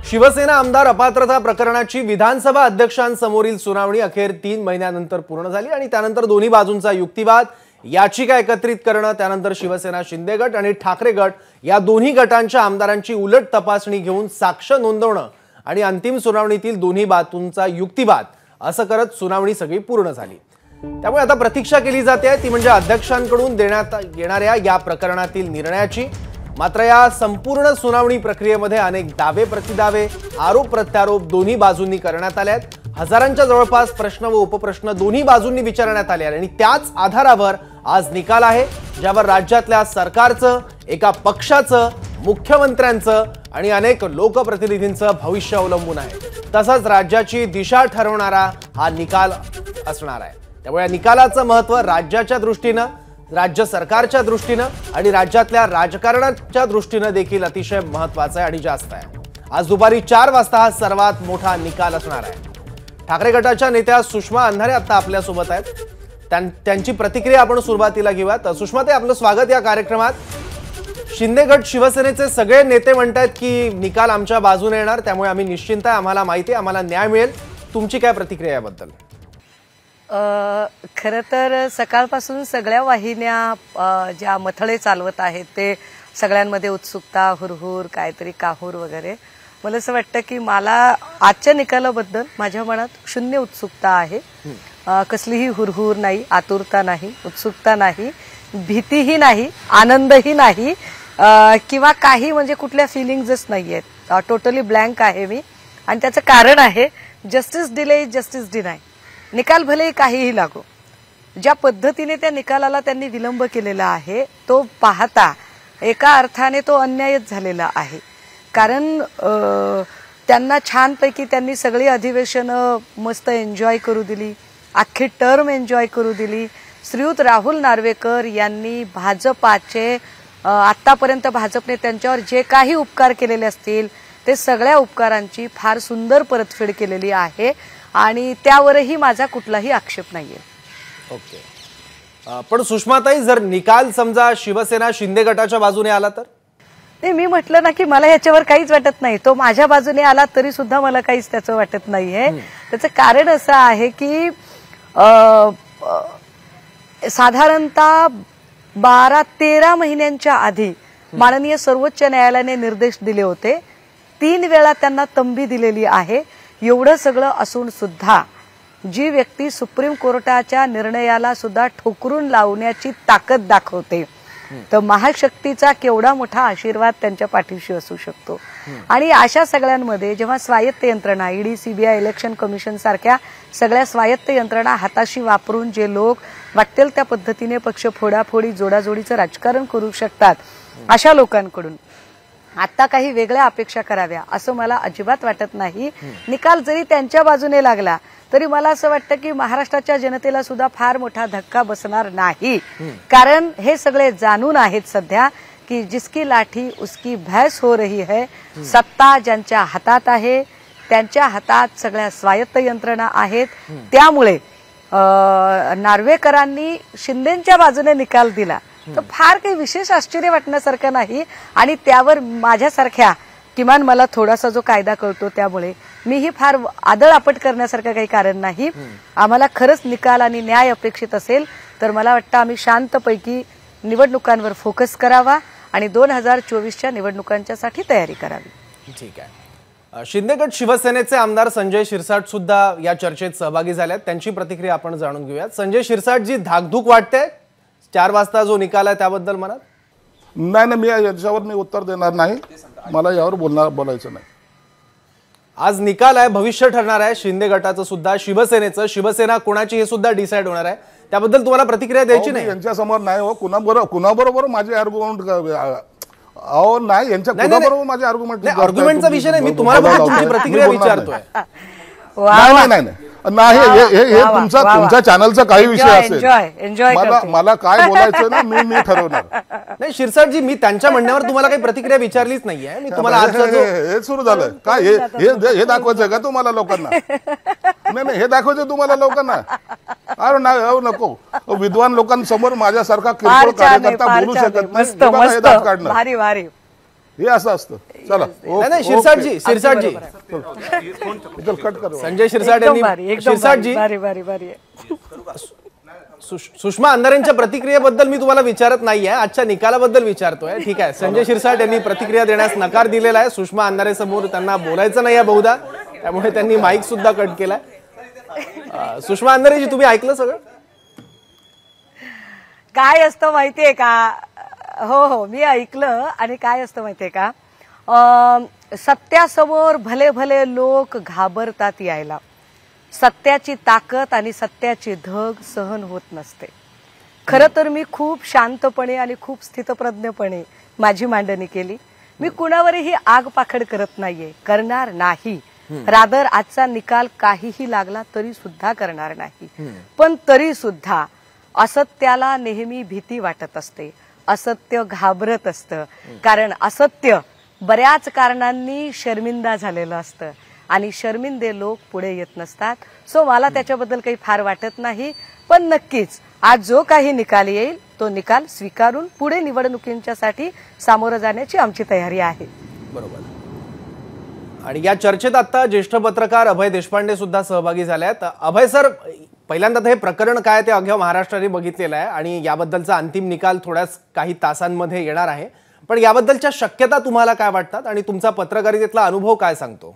शिवसेना आमदार अपात्रता प्रकरणाची विधानसभा अध्यक्षांसमोरील सुनावणी अखेर 3 महिन्यानंतर पूर्ण झाली आणि त्यानंतर दोन्ही बाजूंचा युक्तिवाद, याचिका एकत्रित करणं, त्यानंतर शिवसेना शिंदे गट आणि ठाकरे गट या दोन्ही गटांच्या आमदारांची उलट तपासणी घेऊन साक्ष नोंदवणं आणि अंतिम सुनावणीतील दोन्ही बाजूंचा युक्तिवाद असं करत सुनावणी सगळी पूर्ण झाली। त्यामुळे आता प्रतीक्षा केली जाते ती म्हणजे अध्यक्षांकडून देण्यात येणाऱ्या या प्रकरणातील निर्णयाची। मात्र या संपूर्ण सुनावणी प्रक्रियेमध्ये अनेक दावे प्रतिदावे, आरोप प्रत्यारोप दोन्ही बाजूंनी करण्यात आले आहेत। हजारांच्या जवळपास प्रश्न व उपप्रश्न दोन्ही बाजूंनी विचारण्यात आले आणि त्याच आधारावर आज निकाल आहे, ज्यावर राज्यातल्या सरकारचं, एका पक्षाचं, मुख्यमंत्र्यांचं आणि अनेक लोकप्रतिनिधींचं भविष्य अवलंबून आहे। तसंच राज्याची दिशा ठरवणारा हा निकाल असणार आहे। त्यामुळे या निकालाचं महत्त्व राज्याच्या दृष्टीनं, राज्य सरकारच्या दृष्टीनं आणि राज्यातल्या राजकारणाच्या दृष्टीनं देखील अतिशय महत्त्वाचं आहे आणि जास्त आहे। आज दुपारी 4 वाजता हा सर्वात मोठा निकाल असणार आहे। ठाकरे गटाच्या नेत्या सुषमा अंधारे आता आपल्या सोबत आहेत, त्यांची प्रतिक्रिया आपण सुरुवातीला घेऊयात। सुषमा ताई, आपलं स्वागत या कार्यक्रमात। शिंदे गट शिवसेनेचे सगळे नेते म्हणतात की निकाल आमच्या बाजूने येणार, त्यामुळे आम्ही निश्चिंत आहे, आम्हाला माहिती आहे, आम्हाला न्याय मिळेल। तुमची काय प्रतिक्रिया याबद्दल? खरं तर सकाळपासून सगळ्या वाहिन्या ज्या मथळे चालवत आहेत ते सगळ्यांमध्ये उत्सुकता, हुरहुर, काहीतरी काहूर वगैरे। मला असं वाटतं की मला आजच्या निकालाबद्दल माझ्या मनात शून्य उत्सुकता आहे। कसलीही हुरहुर नाही, आतुरता नाही, उत्सुकता नाही, भीतीही नाही, आनंदही नाही किंवा काही म्हणजे कुठल्या फिलिंग्सच नाहीयेत। टोटली ब्लँक आहे मी आणि त्याचं कारण आहे justice delay is justice deny. निकाल भले काहीही लागो, ज्या पद्धतीने त्या निकालाला त्यांनी विलंब केलेला आहे तो पाहता एका अर्थाने तो अन्यायच झालेला आहे। कारण त्यांना छानपैकी त्यांनी सगळी अधिवेशनं मस्त एन्जॉय करू दिली, अख्खी टर्म एन्जॉय करू दिली। श्रीयुत राहुल नार्वेकर यांनी भाजपाचे आतापर्यंत भाजपने त्यांच्यावर जे काही उपकार केलेले असतील ते सगळ्या उपकारांची फार सुंदर परतफेड केलेली आहे आणि त्यावरही माझा कुठलाही आक्षेप नाहीये। ओके, पण सुषमाताई, जर निकाल समजा शिवसेना शिंदे गटाच्या बाजूने आला तर? नाही, मी म्हटलं ना की मला याच्यावर काहीच वाटत नाही। तो माझ्या बाजूने आला तरी सुद्धा मला काहीच त्याचं वाटत नाहीये। त्याचं कारण असं आहे की साधारणतः 12-13 महिन्यांच्या आधी माननीय सर्वोच्च न्यायालयाने निर्देश दिले होते, 3 वेळा त्यांना तंबी दिलेली आहे। एवढं सगळं असून सुद्धा जी व्यक्ती सुप्रीम कोर्टाच्या निर्णयाला सुद्धा ठोकरून लावण्याची ताकद दाखवते तर महाशक्तीचा केवढा मोठा आशीर्वाद त्यांच्या पाठीशी असू शकतो। आणि अशा सगळ्यांमध्ये जेव्हा स्वायत्त यंत्रणा, ईडी, सीबीआय, इलेक्शन कमिशन सारख्या सगळ्या स्वायत्त यंत्रणा हाताशी वापरून जे लोक वाटेल त्या पद्धतीने पक्ष फोडाफोडी, जोडाजोडीचं राजकारण करू शकतात, अशा लोकांकडून आता काही वेगळ्या अपेक्षा कराव्या असं मला अजिबात वाटत नाही। निकाल जरी त्यांच्या बाजूने लागला तरी मला असं वाटतं की महाराष्ट्राच्या जनतेला सुद्धा फार मोठा धक्का बसणार नाही। कारण हे सगळे जाणून आहेत सध्या की जिसकी लाठी उसकी भैंस हो रही है। सत्ता ज्यांच्या हातात आहे त्यांच्या हातात सगळ्या स्वायत्त यंत्रणा आहेत। त्यामुळे नार्वेकरांनी शिंदेंच्या बाजूने निकाल दिला तर फार काही विशेष आश्चर्य वाटण्यासारखं नाही आणि त्यावर माझ्यासारख्या किमान मला थोडासा जो कायदा कळतो त्यामुळे मीही फार आदळआपट करण्यासारखं काही कारण नाही। आम्हाला खरंच निकाल आणि न्याय अपेक्षित असेल तर मला वाटतं आम्ही शांतपैकी निवडणुकांवर फोकस करावा आणि 2024च्या निवडणुकांच्यासाठी तयारी करावी। ठीक आहे। शिंदे गट शिवसेनेचे आमदार संजय शिरसाट सुद्धा या चर्चेत सहभागी झालेत, त्यांची प्रतिक्रिया आपण जाणून घेऊयात। संजय शिरसाट जी, धाकधूक वाटते 4 वाजता जो निकाल आहे त्याबद्दल म्हणत? नाही, मी याच्यावर मी उत्तर देणार नाही, मला यावर बोलायचं नाही। आज निकाल आहे, भविष्य ठरणार आहे शिंदे गटाचं सुद्धा, शिवसेनेचं, शिवसेना कोणाची हे सुद्धा डिसाइड होणार आहे। त्याबद्दल तुम्हाला प्रतिक्रिया द्यायची नाही? यांच्या समोर नाही हो, कुणाबरोबर माझे आर्ग्युमेंट नाही, यांच्या कुणाबरोबर माझे आर्ग्युमेंट आर्ग्युमेंटचा विषय नाही, मी तुम्हाला तुमची प्रतिक्रिया विचारतोय। नाही, हे तुमच्या चॅनलचा काही विषय असेल, मला काय बोलायचं ना मी ठरवणार। नाही शिरसाटजी, मी त्यांच्या म्हणण्यावर तुम्हाला काही प्रतिक्रिया विचारलीच नाहीये, मी तुम्हाला हे सुरू झालं काय, हे दाखवायचं का तुम्हाला लोकांना? नाही, हे दाखवायचं तुम्हाला लोकांना? अरे नाही, नको, विद्वान लोकांसमोर माझ्यासारखा किरकोळ कार्यकर्ता बोलू शकत नाही, हे असं असतं। चला नाही नाही शिरसाटजी शिरसाटजी चल कट करो. संजय शिरसाट एकदम भारी, यांनी एकदम शिरसाटजी भारी भारी भारी सुषमा अंधारेंच्या प्रतिक्रियेबद्दल मी तुम्हाला विचारत नाहीये, आजच्या निकालाबद्दल विचारतोय. ठीक आहे, संजय शिरसाट यांनी प्रतिक्रिया देण्यास नकार दिलेला आहे. सुषमा अंधारे समोर त्यांना बोलायचं नाही आहे बहुधा, त्यामुळे त्यांनी माईक सुद्धा कट केलाय. सुषमा अंधारेजी तुम्ही ऐकलं सगळं? काय असतं माहितीये का? हो हो मी ऐकलं. आणि काय असतं माहितीये का, सत्यासमोर भले भले लोक घाबरतात यायला. सत्याची ताकद आणि सत्याची धग सहन होत नसते. खरं तर मी खूप शांतपणे आणि खूप स्थितप्रज्ञपणे माझी मांडणी केली. मी कुणावरही आग पाखड करत नाहीये, करणार नाही. रादर आजचा निकाल काहीही लागला तरी सुद्धा करणार नाही. पण तरी सुद्धा असत्याला नेहमी भीती वाटत असते, असत्य घाबरत असतं. कारण असत्य बऱ्याच कारणांनी शर्मिंदा झालेलं असतं आणि शर्मिंदे लोक पुढे येत नसतात. सो मला त्याच्याबद्दल काही फार वाटत नाही. पण नक्कीच आज जो काही निकाल येईल तो निकाल स्वीकारून पुढे निवडणुकींच्यासाठी सामोरं जाण्याची आमची तयारी आहे. बरोबर. आणि या चर्चेत आता ज्येष्ठ पत्रकार अभय देशपांडे सुद्धा सहभागी झाले आहेत. अभय सर, पहिल्यांदा हे प्रकरण काय ते अख्ख्या महाराष्ट्राने बघितलेलं आहे आणि याबद्दलचा अंतिम निकाल थोड्याच काही तासांमध्ये येणार आहे. पण याबद्दलच्या शक्यता तुम्हाला काय वाटतात आणि तुमचा पत्रकारितेतला अनुभव काय सांगतो?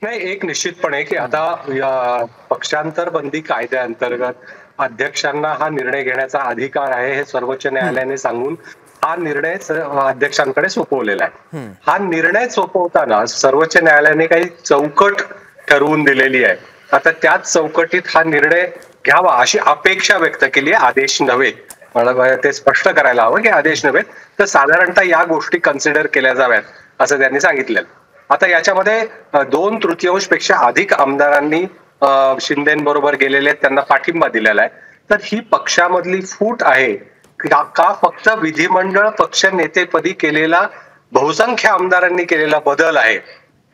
नाही, एक निश्चितपणे की आता या पक्षांतर बंदी कायद्याअंतर्गत अध्यक्षांना हा निर्णय घेण्याचा अधिकार आहे हे सर्वोच्च न्यायालयाने सांगून हा निर्णय अध्यक्षांकडे सोपवलेला आहे. हा निर्णय सोपवताना सर्वोच्च न्यायालयाने काही चौकट ठरवून दिलेली आहे. आता त्याच चौकटीत हा निर्णय घ्यावा अशी अपेक्षा व्यक्त केली आहे, आदेश नव्हे. मला ते स्पष्ट करायला हवं की आदेश नव्हे, तर साधारणतः या गोष्टी कन्सिडर केल्या जाव्यात असं त्यांनी सांगितलं. आता याच्यामध्ये 2/3 पेक्षा अधिक आमदारांनी शिंदेबरोबर गेलेले त्यांना पाठिंबा दिलेला आहे. तर ही पक्षामधली फूट आहे का फक्त विधिमंडळ पक्ष नेतेपदी केलेला बहुसंख्य आमदारांनी केलेला बदल आहे?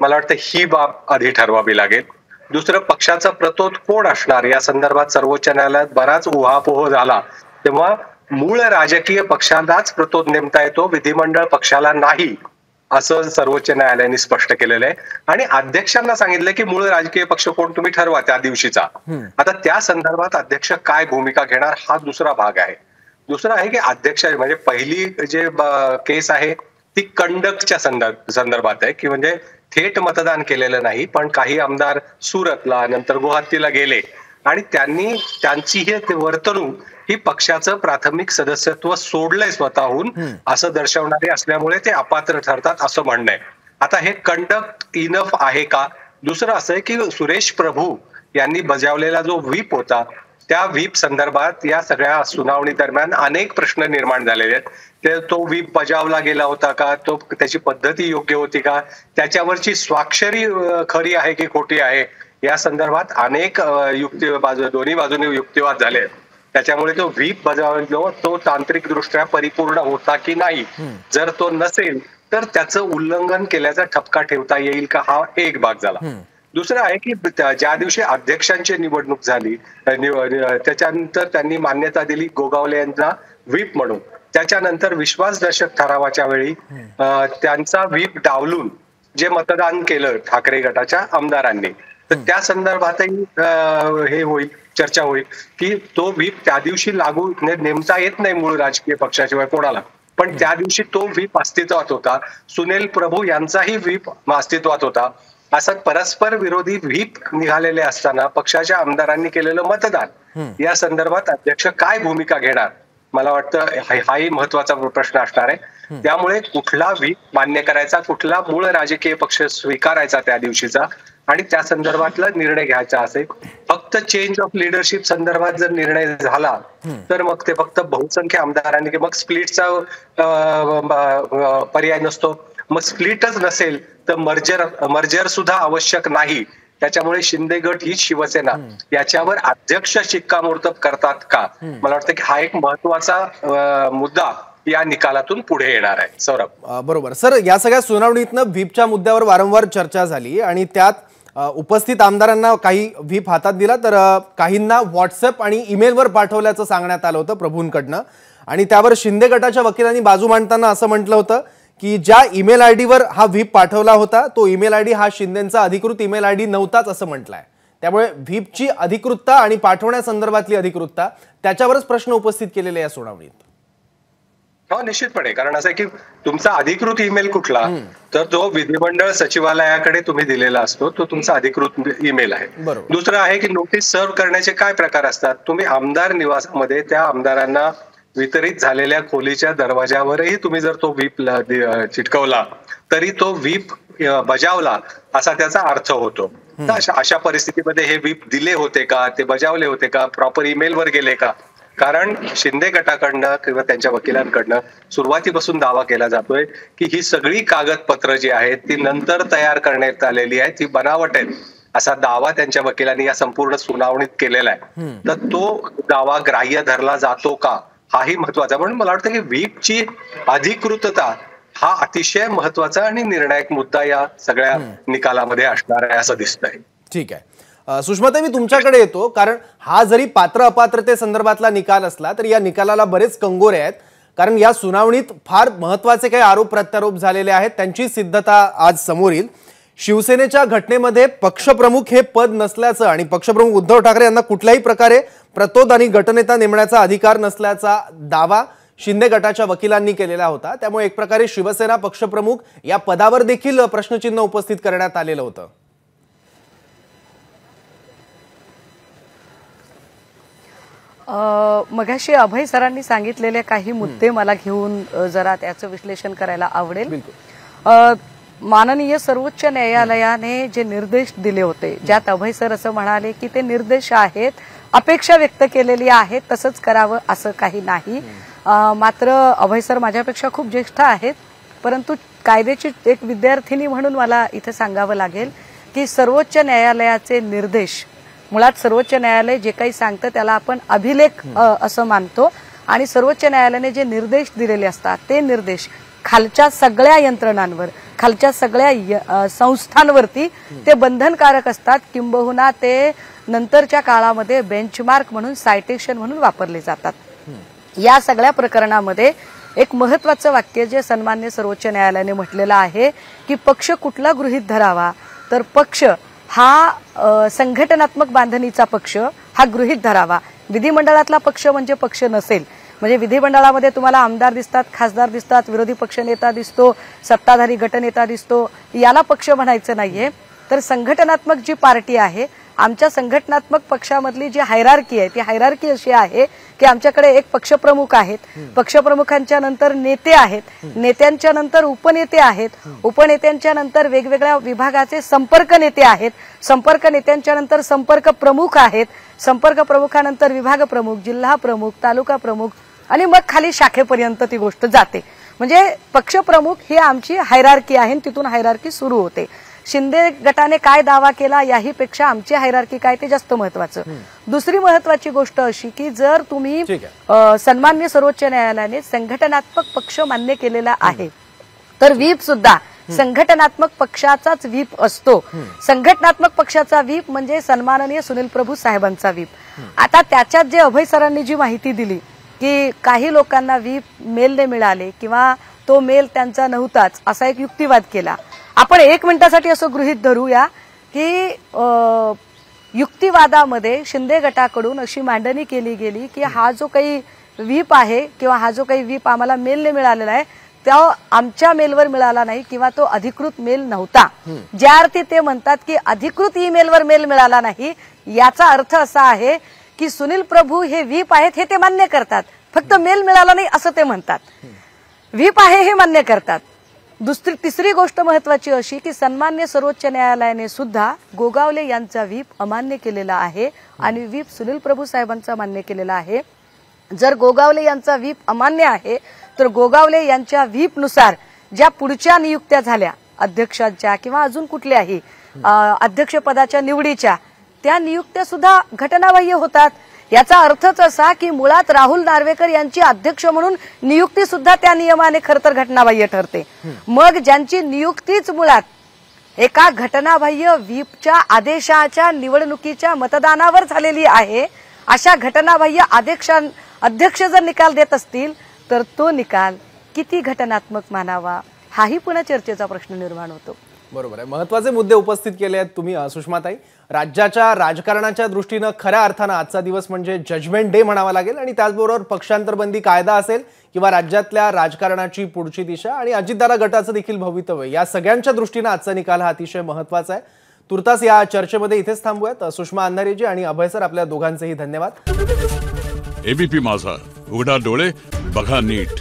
मला वाटतं ही बाब आधी ठरवावी लागेल. दुसरं, पक्षाचा प्रतोद कोण असणार या संदर्भात सर्वोच्च न्यायालयात बराच उहापोह झाला. तेव्हा मूळ राजकीय पक्षांनाच प्रतोद नेमता येतो, विधिमंडळ पक्षाला नाही, असं सर्वोच्च न्यायालयाने स्पष्ट केलेलं आहे. आणि अध्यक्षांना सांगितलं की मूळ राजकीय पक्ष कोण तुम्ही ठरवा त्या दिवशीचा. आता त्या संदर्भात अध्यक्ष काय भूमिका घेणार हा दुसरा भाग आहे. दुसरा आहे की अध्यक्ष म्हणजे पहिली जे केस आहे ती कंडक्टच्या संदर्भात आहे, की म्हणजे थेट मतदान केलेलं नाही, पण काही आमदार सुरतला नंतर गुवाहाटीला गेले आणि त्यांची हे वर्तणूक ही पक्षाचं प्राथमिक सदस्यत्व सोडलंय स्वतःहून असं दर्शवणारे असल्यामुळे ते अपात्र ठरतात असं म्हणणं आहे. आता हे कंडक्ट इनफ आहे का? दुसरं असं आहे की सुरेश प्रभू यांनी बजावलेला जो व्हीप होता त्या व्हीप संदर्भात या सगळ्या सुनावणी दरम्यान अनेक प्रश्न निर्माण झालेले आहेत. तो व्हीप बजावला गेला होता का? त्याची पद्धती योग्य होती का? त्याच्यावरची स्वाक्षरी खरी आहे की खोटी आहे? या संदर्भात अनेक दोन्ही बाजूने युक्तिवाद झाले. त्याच्यामुळे तो व्हीप बजावला तो तांत्रिक दृष्ट्या परिपूर्ण होता की नाही, जर तो नसेल तर त्याचं उल्लंघन केल्याचा ठपका ठेवता येईल का, हा एक भाग झाला. दुसरं आहे की ज्या दिवशी अध्यक्षांची निवडणूक झाली त्याच्यानंतर त्यांनी मान्यता दिली गोगावले यांना व्हीप म्हणून. त्याच्यानंतर विश्वासदर्शक ठरावाच्या वेळी त्यांचा व्हीप डावलून जे मतदान केलं ठाकरे गटाच्या आमदारांनी, तर त्या संदर्भातही हे होईल, चर्चा होईल की तो व्हीप त्या दिवशी लागू नेमता येत नाही मूळ राजकीय पक्षाशिवाय कोणाला, पण त्या दिवशी तो व्हीप अस्तित्वात होता. सुनील प्रभू यांचाही व्हीप अस्तित्वात होता. असं परस्पर विरोधी व्हीप निघालेले असताना पक्षाच्या आमदारांनी केलेलं मतदान या संदर्भात अध्यक्ष काय भूमिका घेणार, मला वाटतं हाही महत्वाचा प्रश्न असणार आहे. त्यामुळे कुठला व्हीप मान्य करायचा, कुठला मूळ राजकीय पक्ष स्वीकारायचा त्या दिवशीचा आणि त्या संदर्भातला निर्णय घ्यायचा असेल. फक्त चेंज ऑफ लिडरशिप संदर्भात जर निर्णय झाला तर मग ते फक्त बहुसंख्य आमदारांनी, मग स्प्लिटचा पर्याय नसतो. मग स्प्लिटच नसेल तर मर्जर सुद्धा आवश्यक नाही. त्याच्यामुळे शिंदे गट ही शिवसेना याच्यावर अध्यक्ष शिक्कामोर्तब करतात का, मला वाटतं की हा एक महत्वाचा मुद्दा या निकालातून पुढे येणार आहे. सौरभ, बरोबर सर, या सगळ्या सुनावणीतनं व्हीपच्या मुद्द्यावर वारंवार चर्चा झाली आणि त्यात उपस्थित आमदारांना काही व्हीप हातात दिला तर काहींना व्हॉट्सअप आणि ईमेलवर पाठवल्याचं सांगण्यात आलं होतं प्रभूंकडनं. आणि त्यावर शिंदे गटाच्या वकिलांनी बाजू मांडताना असं म्हटलं होतं की ज्या ईमेल आयडीवर हा व्हीप पाठवला होता तो ईमेल आयडी हा शिंदेचा अधिकृत ईमेल आयडी नव्हताच असं म्हटलंय. त्यामुळे व्हीपची अधिकृतता आणि पाठवण्यासंदर्भातली अधिकृतता त्याच्यावरच प्रश्न उपस्थित केलेले या सुनावणीत. हो, निश्चितपणे. कारण असं आहे की तुमचा अधिकृत ईमेल कुठला, तर तो विधिमंडळ सचिवालयाकडे तुम्ही दिलेला असतो, तो तुमचा अधिकृत ईमेल आहे. दुसरं आहे की नोटीस सर्व्ह करण्याचे काय प्रकार असतात. तुम्ही आमदार निवासामध्ये त्या आमदारांना वितरित झालेल्या खोलीच्या दरवाजावरही तुम्ही जर तो व्हीप चिटकवला तरी तो व्हीप बजावला असा त्याचा अर्थ होतो. अशा परिस्थितीमध्ये हे व्हीप दिले होते का, ते बजावले होते का, प्रॉपर ईमेलवर गेले का. कारण शिंदे गटाकडनं किंवा त्यांच्या वकिलांकडनं सुरुवातीपासून दावा केला जातोय की ही सगळी कागदपत्र जी आहेत ती नंतर तयार करण्यात आलेली आहे, ती बनावट आहेत असा दावा त्यांच्या वकिलांनी या संपूर्ण सुनावणीत केलेला आहे. तर तो दावा ग्राह्य धरला जातो का हाही महत्वाचा. म्हणून मला वाटतं की व्हीपची अधिकृतता हा अतिशय महत्वाचा आणि निर्णायक मुद्दा या सगळ्या निकालामध्ये असणार आहे असं दिसतंय. ठीक आहे. सुषमाताई, मी तुमच्याकडे येतो, कारण हा जरी पात्र अपात्रते संदर्भातला निकाल असला तरी या निकालाला बरेच कंगोरे आहेत. कारण या सुनावणीत फार महत्वाचे काही आरोप प्रत्यारोप झालेले आहेत, त्यांची सिद्धता आज समोर येईल. शिवसेनेच्या घटनेमध्ये पक्षप्रमुख हे पद नसल्याचं आणि पक्षप्रमुख उद्धव ठाकरे यांना कुठल्याही प्रकारे प्रतोद आणि गटनेता नेमण्याचा अधिकार नसल्याचा दावा शिंदे गटाच्या वकिलांनी केलेला होता. त्यामुळे एक प्रकारे शिवसेना पक्षप्रमुख या पदावर देखील प्रश्नचिन्ह उपस्थित करण्यात आलेलं होतं. मगाशी अभय सरांनी सांगितलेले काही मुद्दे मला घेऊन जरा त्याचं विश्लेषण करायला आवडेल. माननीय सर्वोच्च न्यायालयाने जे निर्देश दिले होते, ज्यात अभय सर असं म्हणाले की ते निर्देश आहेत, अपेक्षा व्यक्त केलेली आहे, तसंच करावं असं काही नाही. मात्र अभय सर माझ्यापेक्षा खूप ज्येष्ठ आहेत, परंतु कायद्याची एक विद्यार्थिनी म्हणून मला इथे सांगावं लागेल की सर्वोच्च न्यायालयाचे निर्देश, मुळात सर्वोच्च न्यायालय जे काही सांगतं त्याला आपण अभिलेख असं मानतो, आणि सर्वोच्च न्यायालयाने जे निर्देश दिलेले असतात ते निर्देश खालच्या सगळ्या यंत्रणांवर, खालच्या सगळ्या संस्थांवरती ते बंधनकारक असतात. किंबहुना ते नंतरच्या काळामध्ये बेंचमार्क म्हणून, सायटेशन म्हणून वापरले जातात. या सगळ्या प्रकरणामध्ये एक महत्वाचं वाक्य जे सन्मान्य सर्वोच्च न्यायालयाने म्हटलेलं आहे की पक्ष कुठला गृहीत धरावा, तर पक्ष हा संघटनात्मक बांधणीचा पक्ष हा गृहीत धरावा. विधिमंडळातला पक्ष म्हणजे पक्ष नसेल. म्हणजे विधिमंडळामध्ये तुम्हाला आमदार दिसतात, खासदार दिसतात, विरोधी पक्षनेता दिसतो, सत्ताधारी गटनेता दिसतो, याला पक्ष म्हणायचं नाहीये. तर संघटनात्मक जी पार्टी आहे, आमच्या संघटनात्मक पक्षामधली जी हायरार्की आहे ती हायरार्की अशी आहे की आमच्याकडे एक पक्षप्रमुख आहेत, पक्षप्रमुखांच्या नंतर नेते आहेत, नेत्यांच्या नंतर उपनेते आहेत, उपनेत्यांच्या नंतर वेगवेगळ्या विभागाचे संपर्क नेते आहेत, संपर्क नेत्यांच्या नंतर संपर्क प्रमुख आहेत, संपर्क प्रमुखानंतर विभाग प्रमुख, जिल्हा प्रमुख, तालुका प्रमुख, आणि मग खाली शाखेपर्यंत ती गोष्ट जाते. म्हणजे पक्षप्रमुख ही आमची हायरार्की आहे, तिथून हायरार्की सुरू होते. शिंदे गटाने काय दावा केला याही पेक्षा आमची हायरार्की काय ते जास्त महत्वाचं. दुसरी महत्वाची गोष्ट अशी की जर तुम्ही सन्मान्य सर्वोच्च न्यायालयाने संघटनात्मक पक्ष मान्य केलेला आहे, तर व्हीप सुद्धा संघटनात्मक पक्षाचाच व्हीप असतो. संघटनात्मक पक्षाचा व्हीप म्हणजे सन्माननीय सुनील प्रभू साहेबांचा व्हीप. आता त्याच्यात जे अभय सरांनी जी माहिती दिली की काही लोकांना व्हीप मेलने मिळाले किंवा तो मेल त्यांचा नव्हताच असा एक युक्तिवाद केला. आपण 1 मिनिटासाठी असं गृहीत धरूया की युक्तिवादामध्ये शिंदे गटाकडून अशी मांडणी केली गेली की हा जो काही व्हीप आहे किंवा हा जो काही व्हीप आम्हाला मेलने मिळालेला आहे तो आमच्या मेलवर मिळाला नाही किंवा तो अधिकृत मेल नव्हता. ज्या अर्थी ते म्हणतात की अधिकृत ईमेलवर मेल मिळाला नाही, याचा अर्थ असा आहे की सुनील प्रभू हे व्हीप आहेत हे ते मान्य करतात, फक्त मेल मिळाला नाही असं ते म्हणतात. व्हीप आहे हे मान्य करतात. तिसरी गोष्ट महत्वाची अशी की सन्मान्य सर्वोच्च न्यायालयाने सुद्धा गोगावले यांचा व्हीप अमान्य केलेला आहे आणि व्हीप सुनील प्रभू साहेबांचा मान्य केलेला आहे. जर गोगावले यांचा व्हीप अमान्य आहे तर गोगावले यांच्या व्हीपनुसार ज्या पुढच्या नियुक्त्या झाल्या अध्यक्षांच्या किंवा अजून कुठल्याही अध्यक्षपदाच्या निवडीच्या, त्या नियुक्त्या सुद्धा घटनाबाह्य होतात. याचा अर्थच असा की मुळात राहुल नार्वेकर यांची अध्यक्ष म्हणून नियुक्ती सुद्धा त्या नियमाने खरं तर घटनाबाह्य ठरते. मग ज्यांची नियुक्तीच मुळात एका घटनाबाह्य व्हीपच्या आदेशाच्या निवडणुकीच्या मतदानावर झालेली आहे, अशा घटनाबाह्य अध्यक्ष जर निकाल देत असतील तर तो निकाल किती घटनात्मक मानावा हाही पुन्हा चर्चेचा प्रश्न निर्माण होतो. बरोबर आहे. महत्त्वाचे मुद्दे उपस्थित केले आहेत तुम्ही सुषमाताई. राज्याच्या राजकारणाच्या दृष्टीनं खऱ्या अर्थानं आजचा दिवस म्हणजे जजमेंट डे म्हणावा लागेल आणि त्याचबरोबर पक्षांतरबंदी कायदा असेल किंवा राज्यातल्या राजकारणाची पुढची दिशा आणि अजितदादा गटाचं देखील भवितव्य, या सगळ्यांच्या दृष्टीनं आजचा निकाल हा अतिशय महत्त्वाचा आहे. तुर्तास या चर्चेमध्ये इथेच थांबूयात. सुषमा अंधारेजी आणि अभय सर, आपल्या दोघांचेही धन्यवाद. एबीपी माझा, उघडा डोळे बघा नीट.